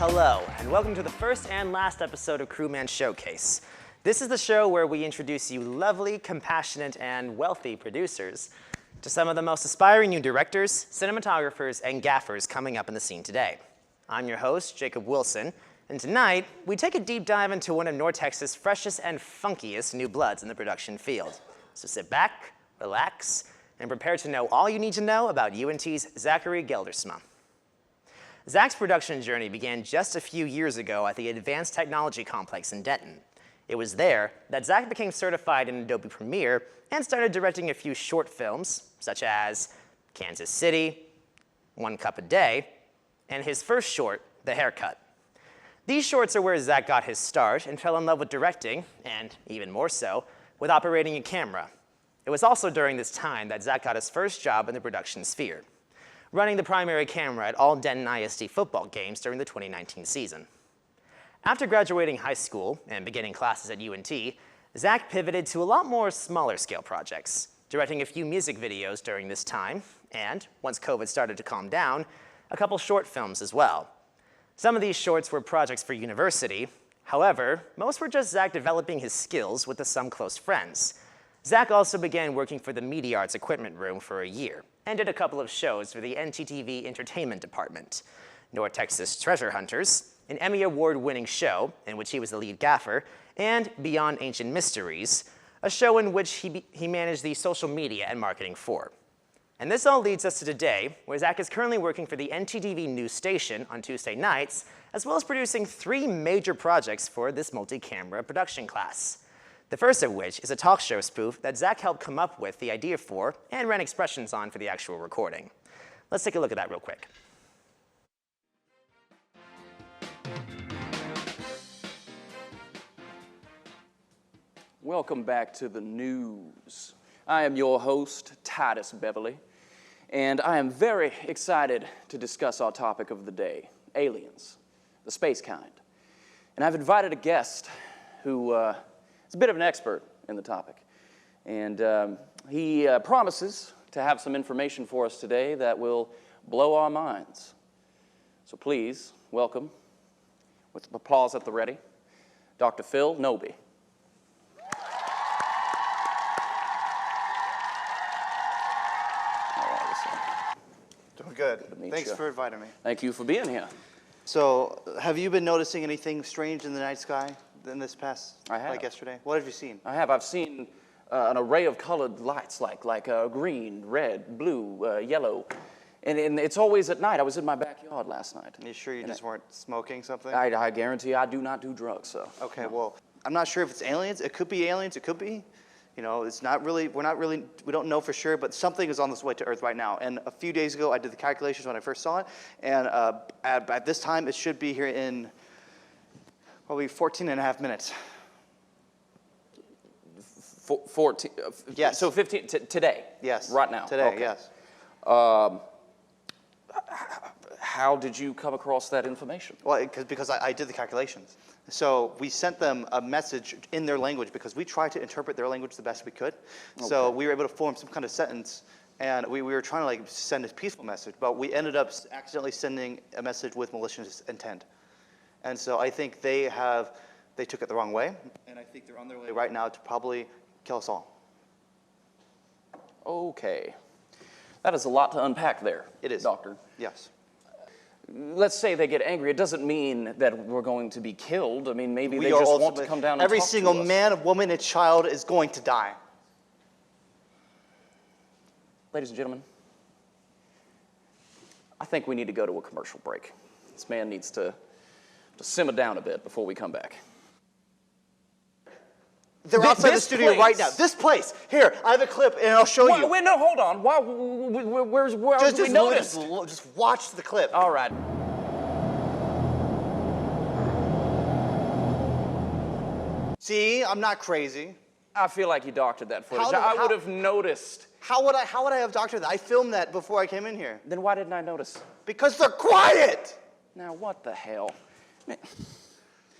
hello, and welcome to the first and last episode of Crewman Showcase. This is the show where we introduce you lovely, compassionate, and wealthy producers to some of the most aspiring new directors, cinematographers, and gaffers coming up in the scene today. I'm your host, Jacob Wilson, and tonight, we take a deep dive into one of North Texas' freshest and funkiest new bloods in the production field. So sit back, relax, and prepare to know all you need to know about UNT's Zachary Geldersma. Zach's production journey began just a few years ago at the Advanced Technology Complex in Denton. It was there that Zach became certified in Adobe Premiere and started directing a few short films, such as Kansas City, One Cup a Day, and his first short, The Haircut. These shorts are where Zach got his start and fell in love with directing, and even more so, with operating a camera. It was also during this time that Zach got his first job in the production sphere, running the primary camera at all Denton ISD football games during the 2019 season. After graduating high school and beginning classes at UNT, Zach pivoted to a lot more smaller scale projects, directing a few music videos during this time, and once COVID started to calm down, a couple short films as well. Some of these shorts were projects for university. However, most were just Zach developing his skills with some close friends. Zach also began working for the Media Arts Equipment Room for a year and did a couple of shows for the NTTV Entertainment Department, North Texas Treasure Hunters, an Emmy Award-winning show in which he was the lead gaffer, and Beyond Ancient Mysteries, a show in which he managed the social media and marketing for. And this all leads us to today, where Zach is currently working for the NTTV News Station on Tuesday nights, as well as producing 3 major projects for this multi-camera production class. The first of which is a talk show spoof that Zach helped come up with the idea for and ran expressions on for the actual recording. Let's take a look at that real quick. Welcome back to the news. I am your host, Titus Beverly, and I am very excited to discuss our topic of the day, aliens, the space kind. And I've invited a guest who is a bit of an expert in the topic. And he promises to have some information for us today that will blow our minds. So please welcome, with applause at the ready, Dr. Phil Nobby. Doing good. Thanks you. for inviting me. Thank you for being here. So, have you been noticing anything strange in the night sky in this past, I have. like yesterday? What have you seen? I've seen an array of colored lights, like green, red, blue, yellow. And it's always at night. I was in my backyard last night. Are you sure you just weren't smoking something? I guarantee I do not do drugs, so. Okay, well, I'm not sure if it's aliens. It could be aliens. It could be. You know, it's not really, we don't know for sure, but something is on this way to Earth right now. And a few days ago, I did the calculations when I first saw it, and at this time, it should be here in probably 14 and a half minutes. 14? Yes. So 15, today? Yes. Right now? Today, okay. yes. How did you come across that information? Well, because I did the calculations. So we sent them a message in their language because we tried to interpret their language the best we could. Okay. So we were able to form some kind of sentence, and we were trying to like send a peaceful message, but we ended up accidentally sending a message with malicious intent. And so I think they took it the wrong way, and I think they're on their way right now to probably kill us all. Okay. That is a lot to unpack there. It is. Doctor. Yes. Let's say they get angry. It doesn't mean that we're going to be killed. I mean, maybe they just want to come down and every talk single to us. man, woman, and child is going to die. Ladies and gentlemen, I think we need to go to a commercial break. This man needs to simmer down a bit before we come back. They're outside the studio right now. This place. Here, I have a clip, and I'll show you. Wait, no, hold on. Where we noticed? Just watch the clip. All right. See, I'm not crazy. I feel like you doctored that footage. I would have noticed. How would I have doctored that? I filmed that before I came in here. Then why didn't I notice? Because they're quiet. Now, what the hell? Man.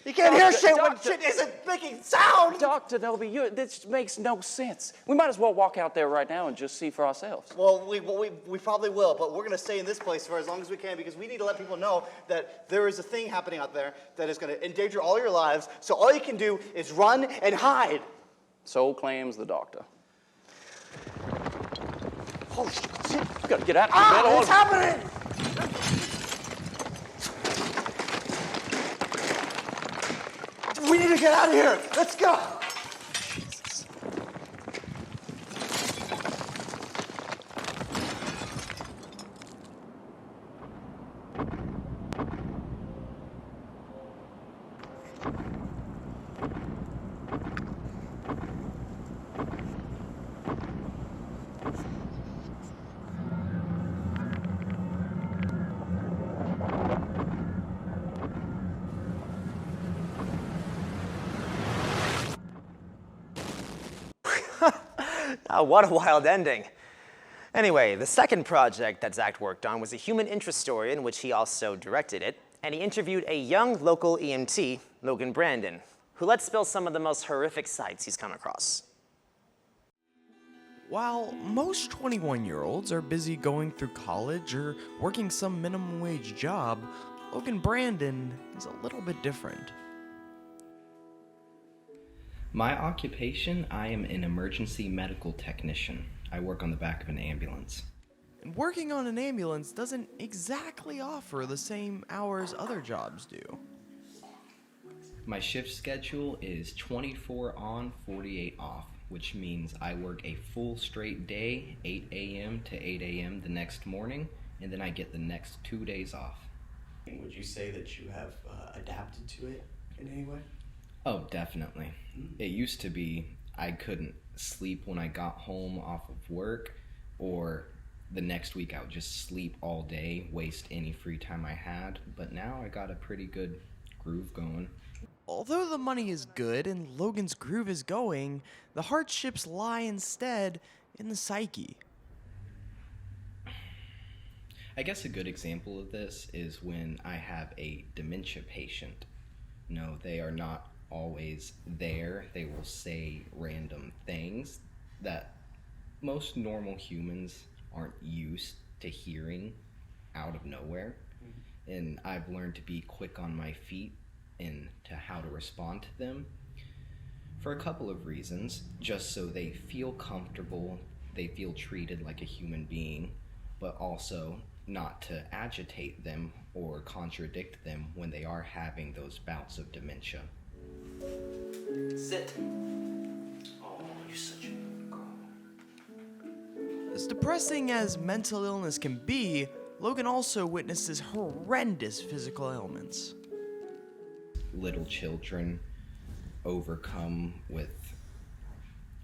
You can't hear Doctor- shit when doctor- shit isn't making sound! Dr. Noby, this makes no sense. We might as well walk out there right now and just see for ourselves. Well, we probably will, but we're going to stay in this place for as long as we can because we need to let people know that there is a thing happening out there that is going to endanger all your lives. So all you can do is run and hide. So claims the doctor. Oh, shit. You gotta get out of here, man. It's happening! We need to get out of here. Let's go. Jesus. What a wild ending. Anyway, the second project that Zach worked on was a human interest story in which he also directed it, and he interviewed a young local EMT, Logan Brandon, who let spill some of the most horrific sights he's come across. While most 21-year-olds are busy going through college or working some minimum wage job, Logan Brandon is a little bit different. My occupation, I am an emergency medical technician. I work on the back of an ambulance. And working on an ambulance doesn't exactly offer the same hours other jobs do. My shift schedule is 24 on, 48 off, which means I work a full straight day, 8 a.m. to 8 a.m. the next morning, and then I get the next 2 days off. Would you say that you have adapted to it in any way? Oh, definitely. It used to be I couldn't sleep when I got home off of work, or the next week I would just sleep all day, waste any free time I had, but now I got a pretty good groove going. Although the money is good and Logan's groove is going, the hardships lie instead in the psyche. I guess a good example of this is when I have a dementia patient. No, they are not always there. They will say random things that most normal humans aren't used to hearing out of nowhere. And I've learned to be quick on my feet and to how to respond to them for a couple of reasons. Just so they feel comfortable, they feel treated like a human being, but also not to agitate them or contradict them when they are having those bouts of dementia. Sit. Oh, you're such a good girl. As depressing as mental illness can be, Logan also witnesses horrendous physical ailments. Little children overcome with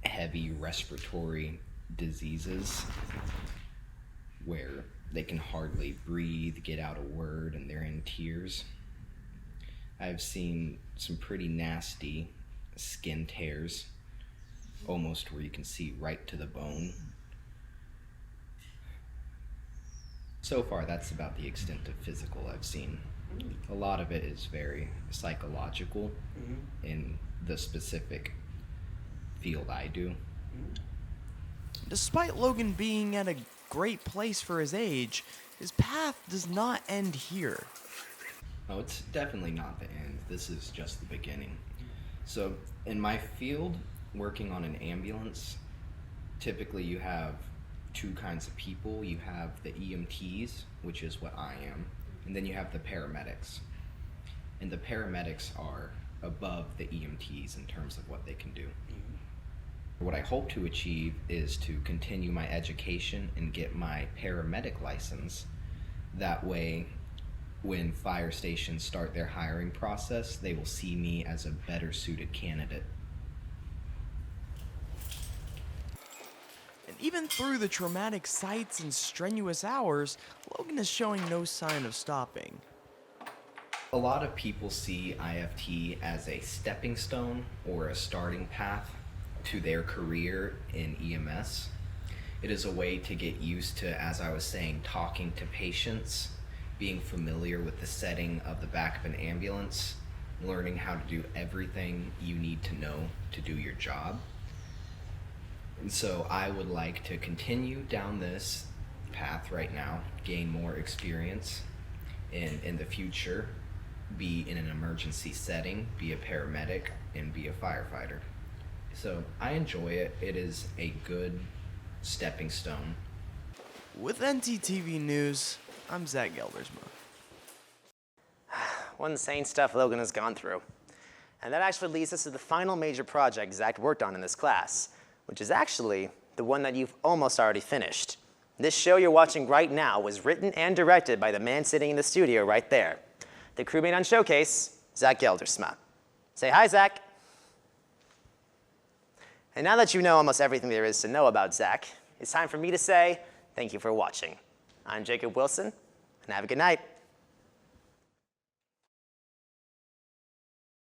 heavy respiratory diseases where they can hardly breathe, get out a word, and they're in tears. I've seen some pretty nasty skin tears, almost where you can see right to the bone. So far, that's about the extent of physical I've seen. A lot of it is very psychological in the specific field I do. Despite Logan being at a great place for his age, his path does not end here. Oh, it's definitely not the end. This is just the beginning. So, in my field, working on an ambulance, typically you have two kinds of people. You have the EMTs, which is what I am, and then you have the paramedics. And the paramedics are above the EMTs in terms of what they can do. What I hope to achieve is to continue my education and get my paramedic license. That way, when fire stations start their hiring process, they will see me as a better suited candidate. And even through the traumatic sights and strenuous hours, Logan is showing no sign of stopping. A lot of people see IFT as a stepping stone or a starting path to their career in EMS. It is a way to get used to, as I was saying, talking to patients, being familiar with the setting of the back of an ambulance, learning how to do everything you need to know to do your job. And so I would like to continue down this path right now, gain more experience, and in the future be in an emergency setting, be a paramedic, and be a firefighter. So I enjoy it. It is a good stepping stone. With NTTV News, I'm Zach Geldersma. What insane stuff Logan has gone through. And that actually leads us to the final major project Zach worked on in this class, which is actually the one that you've almost already finished. This show you're watching right now was written and directed by the man sitting in the studio right there, the crewmate on Showcase, Zach Geldersma. Say hi, Zach. And now that you know almost everything there is to know about Zach, it's time for me to say thank you for watching. I'm Jacob Wilson, and have a good night.